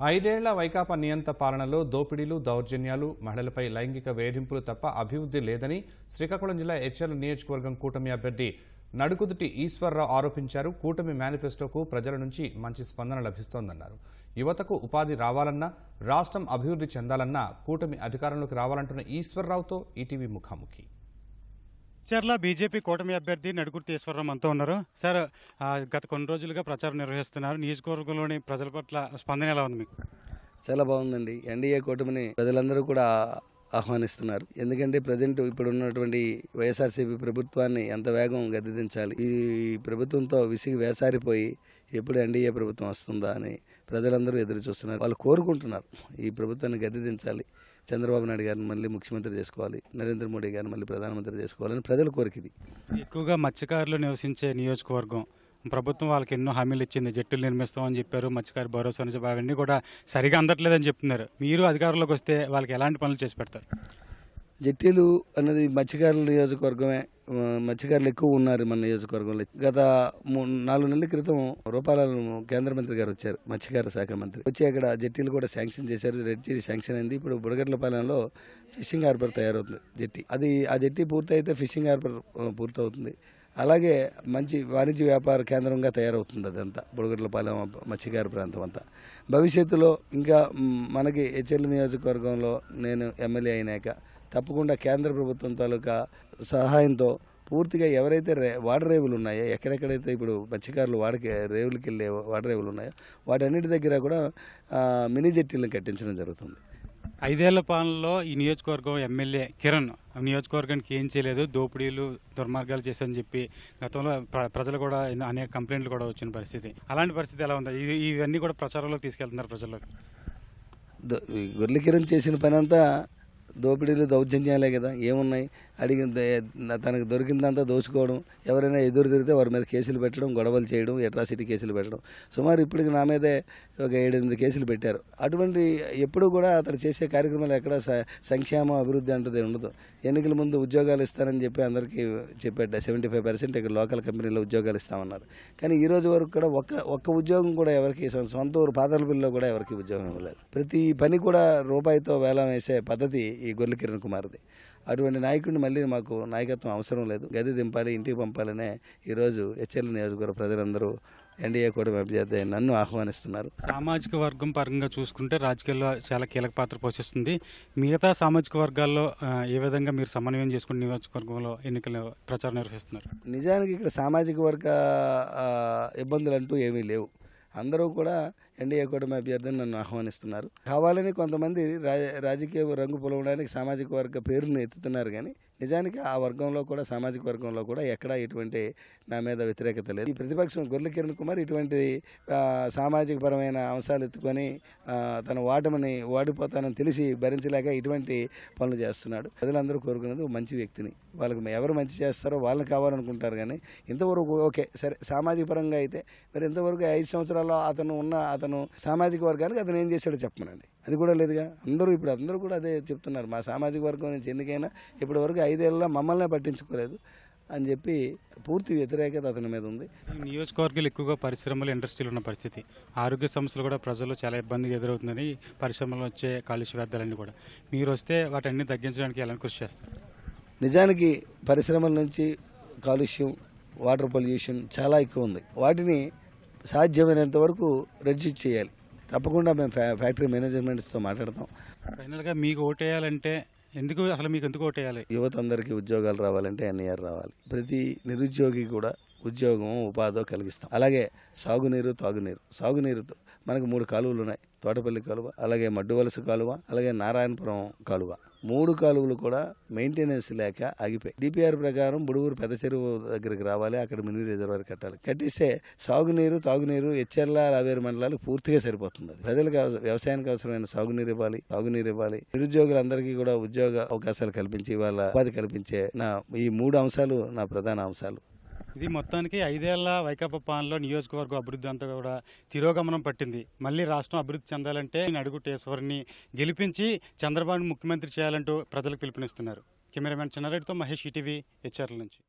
ఐదేళ్ల వైకాపా నియంత పాలనలో దోపిడీలు, దౌర్జన్యాలు, మహిళలపై లైంగిక వేధింపులు తప్ప అభివృద్ధి లేదని శ్రీకాకుళం జిల్లా ఎచ్చెర్ల నియోజకవర్గం కూటమి అభ్యర్థి నడుకుదుటి ఈశ్వర్రావు ఆరోపించారు. కూటమి మేనిఫెస్టోకు ప్రజల నుంచి మంచి స్పందన లభిస్తోందన్నారు. యువతకు ఉపాధి రావాలన్నా, రాష్ట్రం అభివృద్ధి చెందాలన్నా కూటమి అధికారంలోకి రావాలంటున్న ఈశ్వర్రావుతో ఈటీవీ ముఖాముఖి. చర్ల బీజేపీ కూటమి అభ్యర్థి నడుకుర్తి ఈశ్వరరావు మనతో ఉన్నారు. సార్, గత కొన్ని రోజులుగా ప్రచారం నిర్వహిస్తున్నారు. నియోజకవర్గంలోని ప్రజల పట్ల స్పందన ఎలా ఉంది మీకు? చాలా బాగుందండి. ఎన్డీఏ కూటమిని ప్రజలందరూ కూడా ఆహ్వానిస్తున్నారు. ఎందుకంటే ప్రజెంట్ ఇప్పుడు ఉన్నటువంటి వైఎస్ఆర్సీపీ ప్రభుత్వాన్ని ఎంత వేగం గద్దెదించాలి, ఈ ప్రభుత్వంతో విసిగి వేసారిపోయి ఎప్పుడు ఎన్డీఏ ప్రభుత్వం వస్తుందా అని ప్రజలందరూ ఎదురు చూస్తున్నారు. వాళ్ళు కోరుకుంటున్నారు ఈ ప్రభుత్వాన్ని గద్దెదించాలి, చంద్రబాబు నాయుడు గారిని మళ్ళీ ముఖ్యమంత్రి చేసుకోవాలి, నరేంద్ర మోడీ గారిని మళ్ళీ ప్రధానమంత్రి చేసుకోవాలని ప్రజల కోరిక ఇది. ఎక్కువగా మత్స్యకారులు నివసించే నియోజకవర్గం, ప్రభుత్వం వాళ్ళకి ఎన్నో హామీలు ఇచ్చింది. జట్టులు నిర్మిస్తామని చెప్పారు, మత్స్యకారు భరోసా అని చెప్పి అవన్నీ కూడా సరిగా అందట్లేదని చెప్తున్నారు. మీరు అధికారంలోకి వస్తే వాళ్ళకి ఎలాంటి పనులు చేసి పెడతారు? జట్టీలు అన్నది మత్స్యకారుల నియోజకవర్గమే. మత్స్యకారులు ఎక్కువ ఉన్నారు మన నియోజకవర్గంలో. గత 4 నెలల క్రితం రూపాయలను కేంద్ర మంత్రి గారు వచ్చారు, మత్స్యకార శాఖ మంత్రి వచ్చి అక్కడ జట్టీలు కూడా శాంక్షన్ చేశారు. రెడ్ జెట్టి శాంక్షన్ అయింది. ఇప్పుడు బుడగట్లపాలెంలో ఫిషింగ్ హార్బర్ తయారవుతుంది జట్టి. ఆ జట్టి పూర్తయితే ఫిషింగ్ హార్బర్ పూర్తవుతుంది. అలాగే మంచి వాణిజ్య వ్యాపార కేంద్రంగా తయారవుతుంది అదంతా బుడగట్లపాలెం మత్స్యకార ప్రాంతం అంతా. భవిష్యత్తులో ఇంకా మనకి ఎచ్చెర్ల నియోజకవర్గంలో నేను ఎమ్మెల్యే అయినాక తప్పకుండా కేంద్ర ప్రభుత్వం తాలూకా సహాయంతో పూర్తిగా ఎవరైతే వాటర్ రేవులు ఉన్నాయో, ఎక్కడెక్కడైతే ఇప్పుడు మత్స్యకారులు రేవులకి వెళ్ళే వాటర్ రేవులు ఉన్నాయో వాటన్నిటి దగ్గర కూడా మినీ జట్టీలను కట్టించడం జరుగుతుంది. 5 ఏళ్ల పాలనలో ఈ నియోజకవర్గం ఎమ్మెల్యే కిరణ్ నియోజకవర్గానికి ఏం చేయలేదు, దోపిడీలు దుర్మార్గాలు చేశారని చెప్పి గతంలో ప్రజలు కూడా అనేక కంప్లైంట్లు కూడా వచ్చిన పరిస్థితి. అలాంటి పరిస్థితి ఎలా ఉంది? ఇవన్నీ కూడా ప్రచారంలోకి తీసుకెళ్తున్నారు ప్రజల్లోకి. గొర్రెల కిరణ్ చేసిన పని అంతా దోపిడీలు, దౌర్జన్యాలే కదా. ఏమున్నాయి? తనకు దొరికిందంతా దోచుకోవడం, ఎవరైనా ఎదురు తిరిగితే వారి మీద కేసులు పెట్టడం, గొడవలు చేయడం, అట్రాసిటీ కేసులు పెట్టడం. సుమారు ఇప్పటికి నా మీదే ఒక 7-8 కేసులు పెట్టారు. అటువంటి ఎప్పుడు కూడా అతను చేసే కార్యక్రమాలు ఎక్కడ సంక్షేమ అభివృద్ధి అంటది ఉండదు. ఎన్నికల ముందు ఉద్యోగాలు ఇస్తానని చెప్పి అందరికీ చెప్పాడు. 75% ఇక్కడ లోకల్ కంపెనీలో ఉద్యోగాలు ఇస్తామన్నారు. కానీ ఈ రోజు వరకు కూడా ఒక్క ఉద్యోగం కూడా ఎవరికి, సొంత ఊరు పాతలపల్లిలో కూడా ఎవరికి ఉద్యోగం ఇవ్వలేదు. ప్రతి పని కూడా రూపాయితో వేలం వేసే పద్ధతి ఈ గొర్రెల కిరణ్ కుమార్ది. అటువంటి నాయకుడిని మళ్ళీ మాకు నాయకత్వం అవసరం లేదు, గది దింపాలి, ఇంటికి పంపాలనే ఈరోజు ఎచ్చెర్ల నియోజకవర్గ ప్రజలందరూ ఎన్డీఏ కూటమి అభ్యర్థి నన్ను ఆహ్వానిస్తున్నారు. సామాజిక వర్గం పరంగా చూసుకుంటే రాజకీయాల్లో చాలా కీలక పాత్ర పోషిస్తుంది. మిగతా సామాజిక వర్గాల్లో ఏ విధంగా మీరు సమన్వయం చేసుకుని నియోజకవర్గంలో ఎన్నికల ప్రచారం నిర్వహిస్తున్నారు? నిజానికి ఇక్కడ సామాజిక వర్గ ఇబ్బందులు అంటూ ఏమీ లేవు. అందరూ కూడా ఎన్డీఏ కూటమి అభ్యర్థిని నన్ను ఆహ్వానిస్తున్నారు. కావాలని కొంతమంది రాజకీయ రంగు పొలవడానికి సామాజిక వర్గ పేరును ఎత్తుతున్నారు. కానీ నిజానికి ఆ వర్గంలో కూడా, సామాజిక వర్గంలో కూడా ఎక్కడా ఇటువంటి నా మీద వ్యతిరేకత లేదు. ఈ ప్రతిపక్షం గొర్రెల కిరణ్ కుమార్ ఇటువంటి సామాజిక పరమైన అంశాలు ఎత్తుకొని తన ఓడిపోతానని తెలిసి భరించలేక ఇటువంటి పనులు చేస్తున్నాడు. ప్రజలందరూ కోరుకునేది మంచి వ్యక్తిని. వాళ్ళకి ఎవరు మంచి చేస్తారో వాళ్ళని కావాలనుకుంటారు. కానీ ఇంతవరకు ఓకే సరే, సామాజిక పరంగా అయితే మరి ఇంతవరకు 5 సంవత్సరాల్లో అతను సామాజిక వర్గానికి అతను ఏం చేశాడో చెప్పమనండి. అది కూడా లేదుగా. అందరూ కూడా అదే చెప్తున్నారు. మా సామాజిక వర్గం నుంచి ఎందుకైనా ఇప్పటి వరకు 5 ఏళ్ళలో మమ్మల్నే పట్టించుకోలేదు అని చెప్పి పూర్తి వ్యతిరేకత అతని మీద ఉంది. నియోజకవర్గాలు ఎక్కువగా పరిశ్రమలు, ఇండస్ట్రీలు ఉన్న పరిస్థితి. ఆరోగ్య సమస్యలు కూడా ప్రజలు చాలా ఇబ్బందిగా ఎదురవుతుందని, పరిశ్రమలు వచ్చే కాలుష్య వ్యర్థాలన్నీ కూడా మీరు వస్తే వాటన్ని తగ్గించడానికి ఎలా కృషి చేస్తారు? నిజానికి పరిశ్రమల నుంచి కాలుష్యం, వాటర్ పొల్యూషన్ చాలా ఎక్కువ ఉంది. వాటిని సాధ్యమైనంత వరకు రెడ్యూస్ చేయాలి. తప్పకుండా మేము ఫ్యాక్టరీ మేనేజ్మెంట్స్తో మాట్లాడతాం. ఫైనల్గా మీకు ఓటేయాలంటే మీకు ఎందుకు ఓటేయాలి? యువత అందరికీ ఉద్యోగాలు రావాలంటే ఎన్ఈఆర్ రావాలి. ప్రతి నిరుద్యోగి కూడా ఉద్యోగం, ఉపాధో కలిగిస్తాం. అలాగే సాగునీరుతో మనకు 3 కాలువలు ఉన్నాయి. తోటపల్లి కాలువ, అలాగే మడ్డువలస కాలువ, అలాగే నారాయణపురం కాలువ. 3 కాలువలు కూడా మెయింటెనెన్స్ లేక ఆగిపోయి. డిపిఆర్ ప్రకారం బుడుగురు పెద్ద చెరువు దగ్గరికి రావాలి, అక్కడ మినీ రిజర్వాయర్ కట్టాలి. కట్టిస్తే తాగునీరు ఎచ్చెర్ల, లావేరు మండలాలకు పూర్తిగా సరిపోతుంది. ప్రజలకు వ్యవసాయానికి అవసరమైన సాగునీరు ఇవ్వాలి. నిరుద్యోగులందరికీ కూడా ఉద్యోగ అవకాశాలు కల్పించి వాళ్ళ ఉపాధి కల్పించే ఈ 3 అంశాలు నా ప్రధాన అంశాలు. ఇది మొత్తానికి 5 ఏళ్ల వైకాపా పాలనలో నియోజకవర్గం అభివృద్ధి అంతా కూడా తిరోగమనం పట్టింది. మళ్ళీ రాష్ట్రం అభివృద్ధి చెందాలంటే నడుకుర్తి ఈశ్వర్ని గెలిపించి చంద్రబాబు ముఖ్యమంత్రి చేయాలంటూ ప్రజలకు పిలుపునిస్తున్నారు. కెమెరామెన్ చిన్నారెడ్డితో మహేష్, ఈటీవీ, ఎచ్చెర్ల నుంచి.